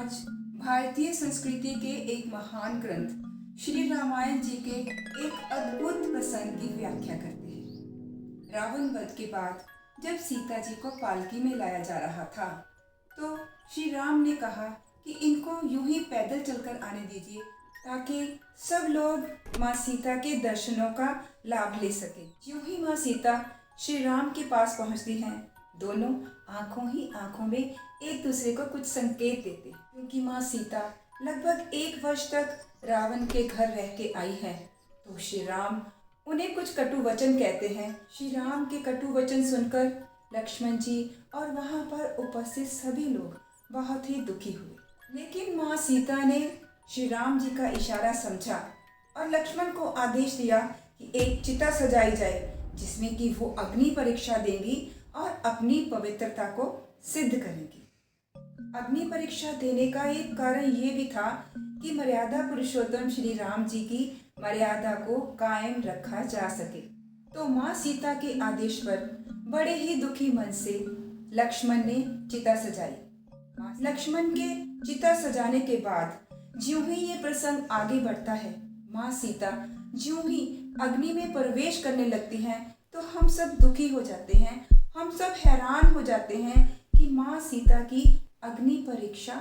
आज भारतीय संस्कृति के एक महान ग्रंथ श्री रामायण जी के एक अद्भुत प्रसंग की व्याख्या करते हैं। रावण वध के बाद जब सीता जी को पालकी में लाया जा रहा था तो श्री राम ने कहा कि इनको यूं ही पैदल चलकर आने दीजिए ताकि सब लोग माँ सीता के दर्शनों का लाभ ले सके। यूं ही माँ सीता श्री राम के पास पहुंचती हैं, दोनों आंखों ही आंखों में एक दूसरे को कुछ संकेत देते हैं। क्योंकि माँ सीता लगभग 1 वर्ष तक रावण के घर रह के आई है तो श्री राम उन्हें कुछ कटु वचन कहते हैं। श्री राम के कटु वचन सुनकर लक्ष्मण जी और वहाँ पर उपस्थित सभी लोग बहुत ही दुखी हुए। लेकिन माँ सीता ने श्री राम जी का इशारा समझा और लक्ष्मण को आदेश दिया कि एक चिता सजाई जाए जिसमें कि वो अग्नि परीक्षा देंगी और अपनी पवित्रता को सिद्ध करेंगी। अग्नि परीक्षा देने का एक कारण ये भी था कि मर्यादा पुरुषोत्तम श्री राम जी की मर्यादा को कायम रखा जा सके। तो माँ सीता के आदेश पर बड़े ही दुखी मन से लक्ष्मण ने चिता सजाई। लक्ष्मण के चिता सजाने के बाद ज्यों ही ये प्रसंग आगे बढ़ता है, माँ सीता ज्यों ही अग्नि में प्रवेश करने लगती हैं तो हम सब दुखी हो जाते हैं, हम सब हैरान हो जाते हैं कि माँ सीता की अग्नि परीक्षा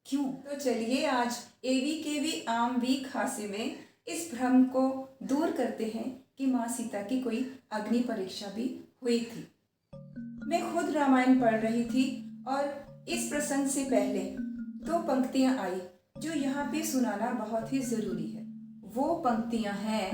क्यों। तो चलिए आज एवी आम वीक हास्य में इस भ्रम को दूर करते हैं कि माँ सीता की कोई अग्नि परीक्षा भी हुई थी। मैं खुद रामायण पढ़ रही थी और इस प्रसंग से पहले 2 पंक्तियां आई जो यहाँ पे सुनाना बहुत ही जरूरी है। वो पंक्तियां हैं,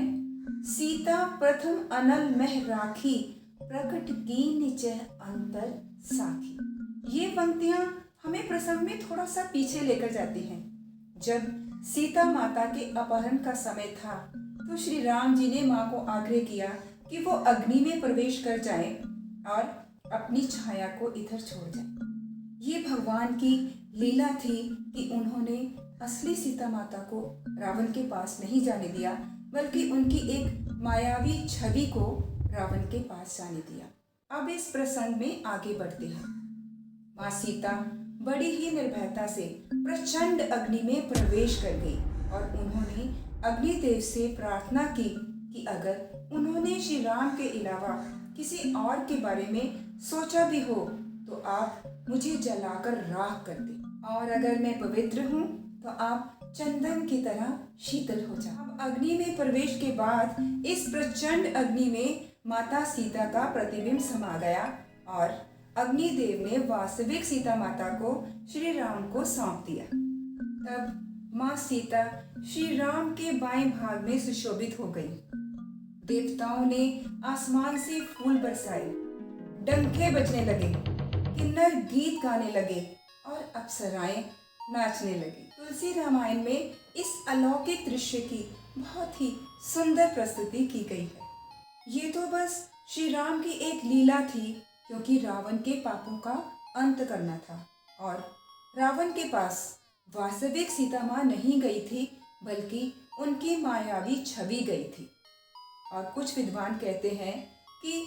सीता प्रथम अनल मह राखी प्रकट की निचह अंतर साखी। ये पंक्तियां हमें प्रसंग में थोड़ा सा पीछे लेकर जाती हैं। जब सीता माता के अपहरण का समय था तो श्री राम जी ने माँ को आग्रह किया कि वो अग्नि में प्रवेश कर जाएं और अपनी छाया को इधर छोड़ जाएं। ये भगवान की लीला थी कि उन्होंने असली सीता माता को रावण के पास नहीं जाने दिया बल्कि उनकी एक मायावी छवि को रावण के पास जाने दिया। अब इस प्रसंग में आगे बढ़ते हैं। माँ सीता बड़ी ही निर्भयता से प्रचंड अग्नि में प्रवेश कर गई और उन्होंने अग्निदेव से प्रार्थना की कि अगर उन्होंने श्री राम के अलावा किसी और के बारे में सोचा भी हो तो आप मुझे जलाकर राख कर दें और अगर मैं पवित्र हूँ तो आप चंदन की तरह शीतल हो जाओ। अब अग्नि में प्रवेश के बाद इस प्रचंड अग्नि में माता सीता का प्रतिबिंब समा गया और अग्निदेव ने वास्तविक सीता माता को श्री राम को सौंप दिया। तब माँ सीता श्री राम के बाएं भाग में सुशोभित हो गई। देवताओं ने आसमान से फूल बरसाए, डंके बजने लगे, किन्नर गीत गाने लगे और अप्सराएं नाचने लगी। तुलसी रामायण में इस अलौकिक दृश्य की बहुत ही सुंदर प्रस्तुति की गई है। ये तो बस श्री राम की एक लीला थी क्योंकि रावण के पापों का अंत करना था और रावण के पास वास्तविक सीता माँ नहीं गई थी बल्कि उनकी मायावी छवि गई थी। और कुछ विद्वान कहते हैं कि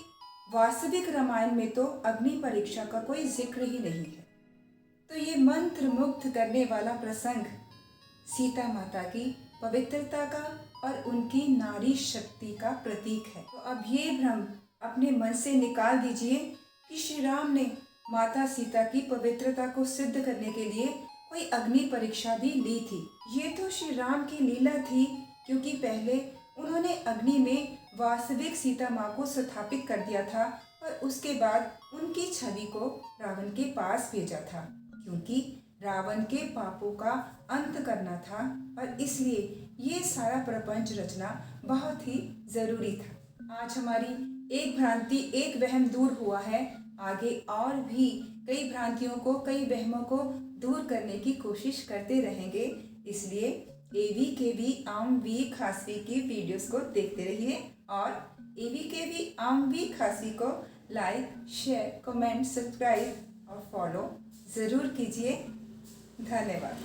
वास्तविक रामायण में तो अग्नि परीक्षा का कोई जिक्र ही नहीं है। तो ये मंत्र मुग्ध करने वाला प्रसंग सीता माता की पवित्रता का और उनकी नारी शक्ति का प्रतीक है। तो अब ये भ्रम अपने मन से निकाल दीजिए कि श्री राम ने माता सीता की पवित्रता को सिद्ध करने के लिए कोई अग्नि परीक्षा भी ली थी। ये तो श्री राम की लीला थी क्योंकि पहले उन्होंने अग्नि में वास्तविक सीता माँ को स्थापित कर दिया था और उसके बाद उनकी छवि को रावण के पास भेजा था क्योंकि रावण के पापों का अंत करना था और इसलिए ये सारा प्रपंच रचना बहुत ही जरूरी था। आज हमारी एक भ्रांति, एक वहम दूर हुआ है। आगे और भी कई भ्रांतियों को, कई वहमों को दूर करने की कोशिश करते रहेंगे। इसलिए एवी आम वीक हास्य की वीडियोस को देखते रहिए और एवी आम वीक हास्य को लाइक, शेयर, कमेंट, सब्सक्राइब और फॉलो ज़रूर कीजिए। धन्यवाद।